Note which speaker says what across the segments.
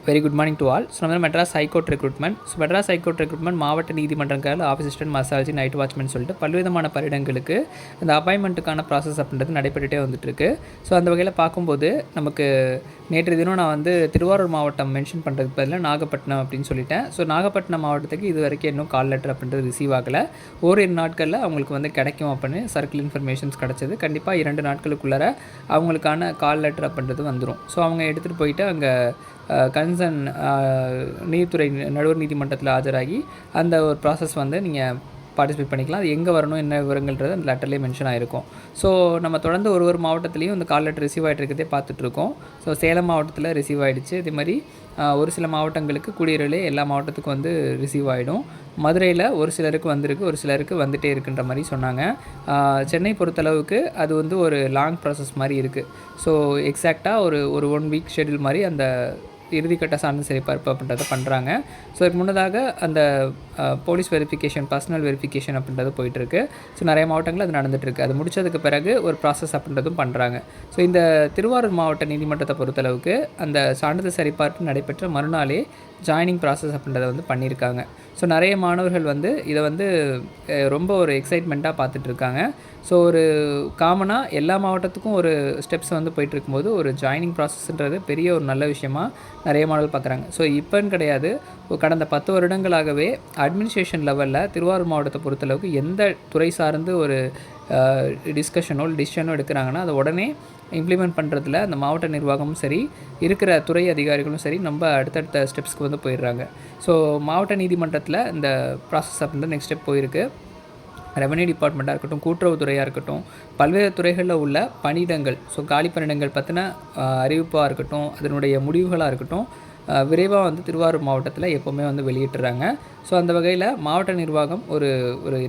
Speaker 1: Very good morning to all. So நம்ம Madras high court recruitment. So Madras high court recruitment மாவட்ட நீதிமன்றங்கள் office assistant massage night watchman சொல்லிட்டு பல்விதமான பணியிடங்களுக்கு இந்த அப்பாயின்மெண்ட்டுக்கான ப்ராசஸ் அப்படின்றது நடைபெற்றுட்டே வந்துட்டுருக்கு. ஸோ அந்த வகையில் பார்க்கும்போது நமக்கு நேற்று தினம் நான் வந்து திருவாரூர் மாவட்டம் மென்ஷன் பண்ணுறதுக்கு பதிலாக நாகப்பட்டினம் அப்படின்னு சொல்லிட்டேன். ஸோ நாகப்பட்டினம் மாவட்டத்துக்கு இது வரைக்கும் இன்னும் கால் லெட்டர் அப்படின்றது ரிசீவ் ஆகலை. ஓரிரு நாட்களில் அவங்களுக்கு வந்து கிடைக்கும் அப்படின்னு சர்க்கிள் இன்ஃபர்மேஷன்ஸ் கிடச்சிது. கண்டிப்பாக 2 நாட்களுக்குள்ளார அவங்களுக்கான கால் லெட்டர் அப்படின்றது வந்துடும். ஸோ அவங்க எடுத்துகிட்டு போயிட்டு அங்கே கன்சர்ன் நீதித்துறை நடுவர் நீதிமன்றத்தில் ஆஜராகி அந்த ஒரு ப்ராசஸ் வந்து நீங்கள் பார்ட்டிசிபேட் பண்ணிக்கலாம். அது எங்கே வரணும் என்ன விவரங்கள்ன்றது அந்த லெட்டர்லேயே மென்ஷன் ஆகிருக்கும். ஸோ நம்ம தொடர்ந்து ஒரு மாவட்டத்துலேயும் இந்த கால் லெட்டர் ரிசீவ் ஆகிட்டு இருக்கிறதே பார்த்துட்ருக்கோம். ஸோ சேலம் மாவட்டத்தில் ரிசீவ் ஆகிடுச்சு. இதே மாதிரி ஒரு சில மாவட்டங்களுக்கு கூடியவர்களே எல்லா மாவட்டத்துக்கும் வந்து ரிசீவ் ஆகிடும். மதுரையில் ஒரு சிலருக்கு வந்திருக்கு, ஒரு சிலருக்கு வந்துகிட்டே இருக்குன்ற மாதிரி சொன்னாங்க. சென்னை பொறுத்தளவுக்கு அது வந்து ஒரு லாங் ப்ராசஸ் மாதிரி இருக்குது. ஸோ எக்ஸாக்டாக ஒரு 1 வீக் ஷெட்யூல் மாதிரி அந்த இறுதிக்கட்ட சார்ந்த சரிபார்ப்பு அப்படின்றத பண்ணுறாங்க. ஸோ அதுக்கு முன்னதாக அந்த போலீஸ் வெரிஃபிகேஷன், பர்சனல் வெரிஃபிகேஷன் அப்படின்றது போயிட்டுருக்கு. ஸோ நிறைய மாவட்டங்கள் அது நடந்துகிட்ருக்கு. அது முடித்ததுக்கு பிறகு ஒரு ப்ராசஸ் அப்படின்றதும் பண்ணுறாங்க. ஸோ இந்த திருவாரூர் மாவட்ட நீதிமன்றத்தை பொறுத்தளவுக்கு அந்த சான்றிதழ் சரிபார்ப்பு நடைபெற்ற மறுநாளே ஜாயினிங் ப்ராசஸ் அப்படின்றத வந்து பண்ணியிருக்காங்க. ஸோ நிறைய மாணவர்கள் வந்து இதை வந்து ரொம்ப ஒரு எக்ஸைட்மெண்ட்டாக பார்த்துட்ருக்காங்க. ஸோ ஒரு காமனாக எல்லா மாவட்டத்துக்கும் ஒரு ஸ்டெப்ஸ் வந்து போயிட்டுருக்கும்போது ஒரு ஜாயினிங் ப்ராசஸ்ன்றது பெரிய ஒரு நல்ல விஷயமாக நிறைய மாணவர்கள் பார்க்குறாங்க. ஸோ இப்போன்னு கிடையாது, கடந்த 10 வருடங்களாகவே அட்மினிஸ்ட்ரேஷன் லெவலில் திருவாரூர் மாவட்டத்தை பொறுத்தளவுக்கு எந்த துறை சார்ந்து ஒரு டிஸ்கஷனோ டிசிஷனோ எடுக்கிறாங்கன்னா அதை உடனே இம்ப்ளிமெண்ட் பண்ணுறதுல அந்த மாவட்ட நிர்வாகமும் சரி, இருக்கிற துறை அதிகாரிகளும் சரி நம்ம அடுத்தடுத்த ஸ்டெப்ஸ்க்கு வந்து போயிடுறாங்க. ஸோ மாவட்ட நீதிமன்றத்தில் இந்த ப்ராசஸ் அப்படின்றது நெக்ஸ்ட் ஸ்டெப் போயிருக்கு. ரெவன்யூ டிபார்ட்மெண்ட்டாக இருக்கட்டும், கூட்டுறவுத்துறையாக இருக்கட்டும், பல்வேறு துறைகளில் உள்ள பணியிடங்கள், ஸோ காலி பணியிடங்கள் பற்றின அறிவிப்பாக இருக்கட்டும், அதனுடைய முடிவுகளாக இருக்கட்டும், விரைவாக வந்து திருவாரூர் மாவட்டத்தில் எப்போவுமே வந்து வெளியிட்டுறாங்க. ஸோ அந்த வகையில் மாவட்ட நிர்வாகம் ஒரு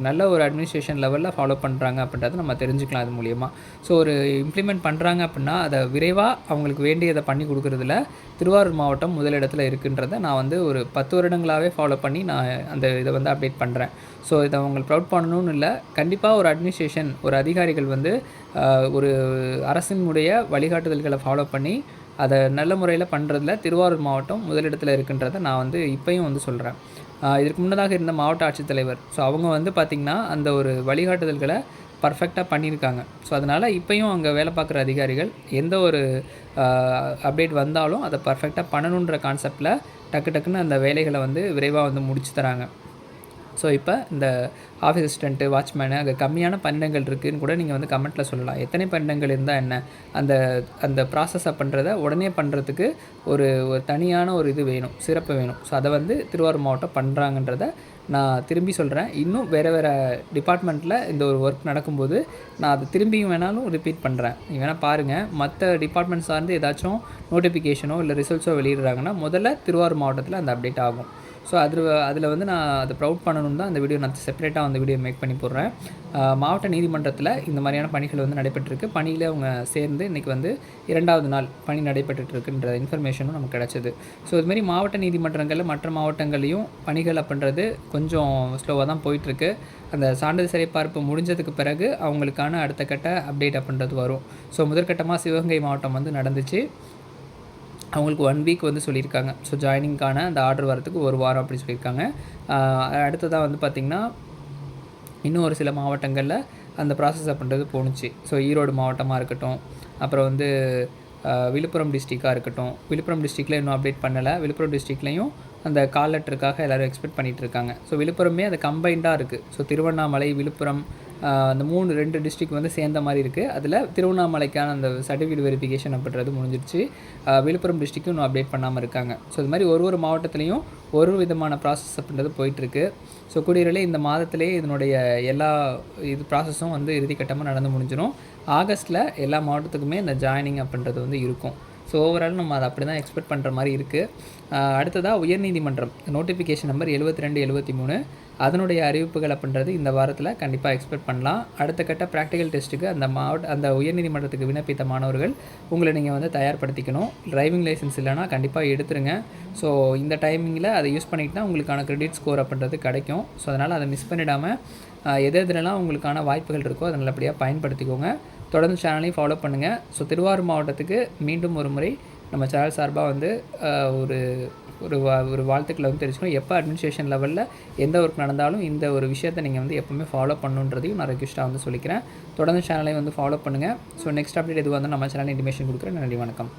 Speaker 1: நல்ல ஒரு அட்மினிஸ்ட்ரேஷன் லெவலில் ஃபாலோ பண்ணுறாங்க அப்படின்றத நம்ம தெரிஞ்சுக்கலாம் அது மூலியமாக. ஸோ ஒரு இம்ப்ளிமெண்ட் பண்ணுறாங்க அப்படின்னா அதை விரைவாக அவங்களுக்கு வேண்டியதை பண்ணி கொடுக்குறதுல திருவாரூர் மாவட்டம் முதலிடத்தில் இருக்குன்றதை நான் வந்து ஒரு 10 வருடங்களாகவே ஃபாலோ பண்ணி நான் அந்த இதை வந்து அப்டேட் பண்ணுறேன். ஸோ இதை அவங்களுக்கு ப்ரௌட் பண்ணணும்னு இல்லை, கண்டிப்பாக ஒரு அட்மினிஸ்ட்ரேஷன், ஒரு அதிகாரிகள் வந்து ஒரு அரசினுடைய வழிகாட்டுதல்களை ஃபாலோ பண்ணி அதை நல்ல முறையில் பண்ணுறதுல திருவாரூர் மாவட்டம் முதலிடத்தில் இருக்குன்றதை நான் வந்து இப்போயும் வந்து சொல்கிறேன். இதற்கு முன்னதாக இருந்த மாவட்ட ஆட்சித்தலைவர், ஸோ அவங்க வந்து பார்த்திங்கன்னா அந்த ஒரு வழிகாட்டுதல்களை பர்ஃபெக்டாக பண்ணியிருக்காங்க. ஸோ அதனால் இப்போயும் அங்கே வேலை பார்க்குற அதிகாரிகள் எந்த ஒரு அப்டேட் வந்தாலும் அதை பர்ஃபெக்டாக பண்ணணுன்ற கான்செப்டில் டக்குன்னு அந்த வேலைகளை வந்து விரைவாக வந்து முடிச்சு தராங்க. ஸோ இப்போ இந்த ஆஃபீஸ் அசிஸ்டண்ட்டு, வாட்ச்மேனு அங்கே கம்மியான பணியிடங்கள் இருக்குதுன்னு கூட நீங்கள் வந்து கமெண்ட்டில் சொல்லலாம். எத்தனை பணியிடங்கள் இருந்தால் என்ன, அந்த ப்ராசஸை பண்ணுறத உடனே பண்ணுறதுக்கு ஒரு தனியான ஒரு இது வேணும், சிறப்பு வேணும். ஸோ அதை வந்து திருவாரூர் மாவட்டம் பண்ணுறாங்கன்றத நான் திரும்பி சொல்கிறேன். இன்னும் வேறு டிபார்ட்மெண்ட்டில் இந்த ஒரு ஒர்க் நடக்கும்போது நான் அதை திரும்பியும் வேணாலும் ரிப்பீட் பண்ணுறேன். நீங்கள் வேணால் பாருங்கள், மற்ற டிபார்ட்மெண்ட் சார்ந்து ஏதாச்சும் நோட்டிஃபிகேஷனோ இல்லை ரிசல்ட்ஸோ வெளியிடுறாங்கன்னா முதல்ல திருவாரூர் மாவட்டத்தில் அந்த அப்டேட் ஆகும். ஸோ அதில் வந்து நான் அதை ப்ரௌட் பண்ணணும் தான் அந்த வீடியோ நான் செப்பரேட்டாக அந்த வீடியோ மேக் பண்ணி போடுறேன். மாவட்ட நீதிமன்றத்தில் இந்த மாதிரியான பணிகள் வந்து நடைபெற்றிருக்கு. பணியில் அவங்க சேர்ந்து இன்றைக்கி வந்து 2வது நாள் பணி நடைபெற்றுருக்குன்ற இன்ஃபர்மேஷனும் நமக்கு கிடச்சிது. ஸோ இதுமாரி மாவட்ட நீதிமன்றங்களில் மற்ற மாவட்டங்கள்லேயும் பணிகள் அப்படின்றது கொஞ்சம் ஸ்லோவாக தான் போயிட்டுருக்கு. அந்த சான்றிதழ் சரிபார்ப்பு முடிஞ்சதுக்கு பிறகு அவங்களுக்கான அடுத்த கட்ட அப்டேட் அப்படின்றது வரும். ஸோ முதற்கட்டமாக சிவகங்கை மாவட்டம் வந்து நடந்துச்சு. அவங்களுக்கு 1 வீக் வந்து சொல்லியிருக்காங்க. ஸோ ஜாயினிங்கான அந்த ஆர்டர் வரத்துக்கு 1 வாரம் அப்படி சொல்லியிருக்காங்க. அடுத்ததாக வந்து பார்த்திங்கன்னா இன்னும் ஒரு சில மாவட்டங்களில் அந்த ப்ராசஸ் அப்படின்றது போணுச்சு. ஸோ ஈரோடு மாவட்டமாக இருக்கட்டும், அப்புறம் வந்து விழுப்புரம் டிஸ்ட்ரிக்டாக இருக்கட்டும். விழுப்புரம் டிஸ்ட்ரிக்டில் இன்னும் அப்டேட் பண்ணலை. விழுப்புரம் டிஸ்ட்ரிக்ட்லேயும் அந்த கால் லெட்டருக்காக எல்லோரும் எக்ஸ்பெக்ட் பண்ணிகிட்டு இருக்காங்க. ஸோ விழுப்புரமே அது கம்பைண்டாக இருக்குது. ஸோ திருவண்ணாமலை, விழுப்புரம் அந்த 2 டிஸ்ட்ரிக்ட் வந்து சேர்ந்த மாதிரி இருக்குது. அதில் திருவண்ணாமலைக்கான அந்த சர்டிஃபிகேட் வெரிஃபிகேஷன் அப்படின்றது முடிஞ்சிருச்சு. விழுப்புரம் டிஸ்ட்ரிக்டும் இன்னும் அப்டேட் பண்ணாமல் இருக்காங்க. ஸோ இது மாதிரி ஒரு மாவட்டத்துலேயும் ஒரு விதமான ப்ராசஸ் அப்படின்றது போயிட்டுருக்கு. ஸோ கூடியவரையிலே இந்த மாதத்திலே இதனுடைய எல்லா ப்ராசஸும் வந்து இறுதிக்கட்டமாக நடந்து முடிஞ்சிடும். ஆகஸ்ட்டில் எல்லா மாவட்டத்துக்குமே இந்த ஜாயினிங் அப்படின்றது வந்து இருக்கும். ஸோ ஓவரால் நம்ம அதை அப்படி தான் எக்ஸ்பெக்ட் பண்ணுற மாதிரி இருக்குது. அடுத்ததாக உயர்நீதிமன்றம் நோட்டிஃபிகேஷன் நம்பர் 7273 அதனுடைய அறிவிப்புகள் அப்படின்றது இந்த வாரத்தில் கண்டிப்பாக எக்ஸ்பெக்ட் பண்ணலாம். அடுத்த கட்ட ப்ராக்டிக்கல் டெஸ்ட்டுக்கு அந்த உயர்நீதிமன்றத்துக்கு விண்ணப்பித்த மாணவர்கள் உங்களை நீங்கள் வந்து தயார்படுத்திக்கணும். டிரைவிங் லைசன்ஸ் இல்லைனா கண்டிப்பாக எடுத்துருங்க. ஸோ இந்த டைமிங்கில் அதை யூஸ் பண்ணிக்கிட்டால் உங்களுக்கான கிரெடிட் ஸ்கோர் அப்படின்றது கிடைக்கும். ஸோ அதனால் அதை மிஸ் பண்ணிடாமல் எதுலலாம் உங்களுக்கான வாய்ப்புகள் இருக்கோ அதை நல்லபடியாக பயன்படுத்திக்கோங்க. தொடர்ந்து சேனலையும் ஃபாலோ பண்ணுங்கள். ஸோ திருவாரூர் மாவட்டத்துக்கு மீண்டும் ஒரு முறை நம்ம சேனல் சார்பாக வந்து ஒரு ஒரு வாழ்த்துக்களை வந்து தெரிஞ்சுக்கணும். எப்போ அட்மினிஸ்ட்ரேஷன் லெவலில் எந்த ஒர்க் நடந்தாலும் இந்த ஒரு விஷயத்தை நீங்கள் வந்து எப்போவுமே ஃபாலோ பண்ணுன்றதையும் நான் ரெக்வெஸ்ட்டாக வந்து சொல்லிக்கிறேன். தொடர்ந்து சேனலை வந்து ஃபாலோ பண்ணுங்கள். ஸோ நெக்ஸ்ட் அப்டேட் எதுவாக இருந்தால் நம்ம சேனலில் இன்டிமேஷன் கொடுக்குறேன். நன்றி, வணக்கம்.